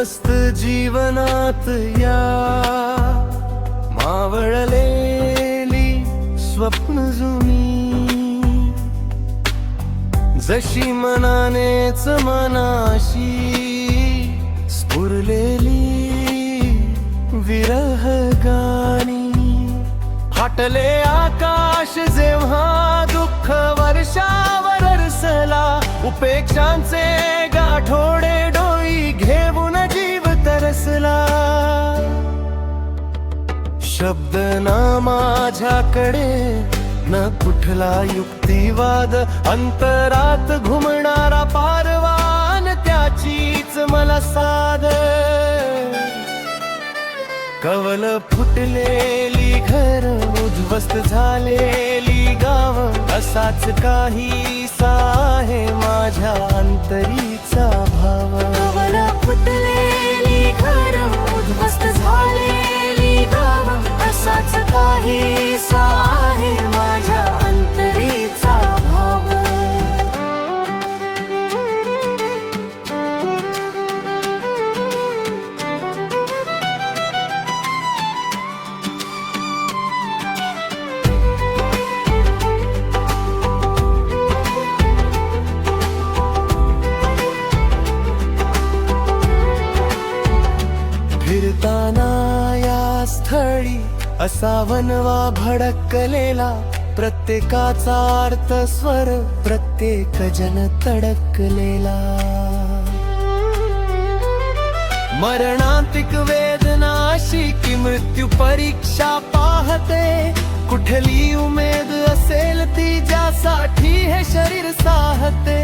उद्ध्वस्त जीवनात या मावळलेली स्वप्न जुनी, जशी मनानेच मनाशी स्फुरलेली विरह गाणी। फाटले आकाश जेव्हा दुःख वर्षावर रसला, उपेक्षांचे गाठोडे डोई घेऊन जीव तरसला। शब्द ना माझ्याकडे न कुठला युक्तिवाद, अंतरात घुमणारा पारवान त्याचीच मला साध। कवल फुटलेली घर, उद्ध्वस्त झालेली गाव, असाच काहीसा आहे माझ्या अंतरीचा भाव। कवल फुटलेली घर, उद्ध्वस्त झालेली गाव, असाच काहीसा आहे माझ्या अंतरीचा भाव। फिरताना या स्थळी असा वनवा भडकलेला, प्रत्येकाचा अर्थ स्वर प्रत्येक जन तडकलेला। मरणांतिक वेदना अशी की मृत्यू परीक्षा पाहते, कुठली उमेद असेल ती ज्यासाठी हे शरीर साहते।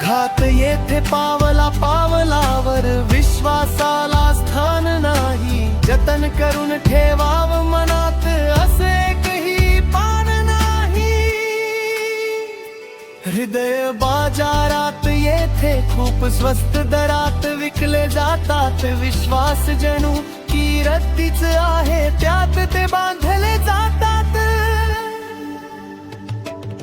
घात येथे पावला पावलावर, विश्वासाला स्थान नाही, जतन करून ठेवाव मनात असे एकही पान नाही। हृदय बाजारात येथे खूप स्वस्त दरात विकले जातात, विश्वास जणू की रत्तीच आहे, त्यात ते बांधले जातात।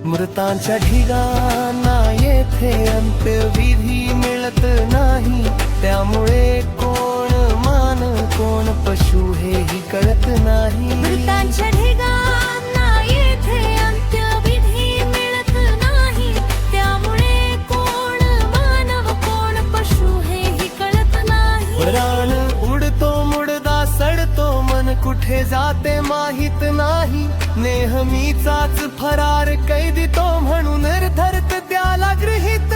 मृतांच्या ढिगांना येथे अंत्यविधी मिळत नाही, त्यामुळे कोण मान कोण पशु हेही कळत नाही। मृतांच्या ढिगांना येथे अंत्यविधी मिळत नाही, त्यामुळे कोण मानव कोण पशु हेही कळत नाही। प्राण उडतो मुडदा सडतो, मन कुठे जाते माहित नाही, नेहमीचाच फरार कैदी तो म्हणून निर्धरत त्याला गृहीत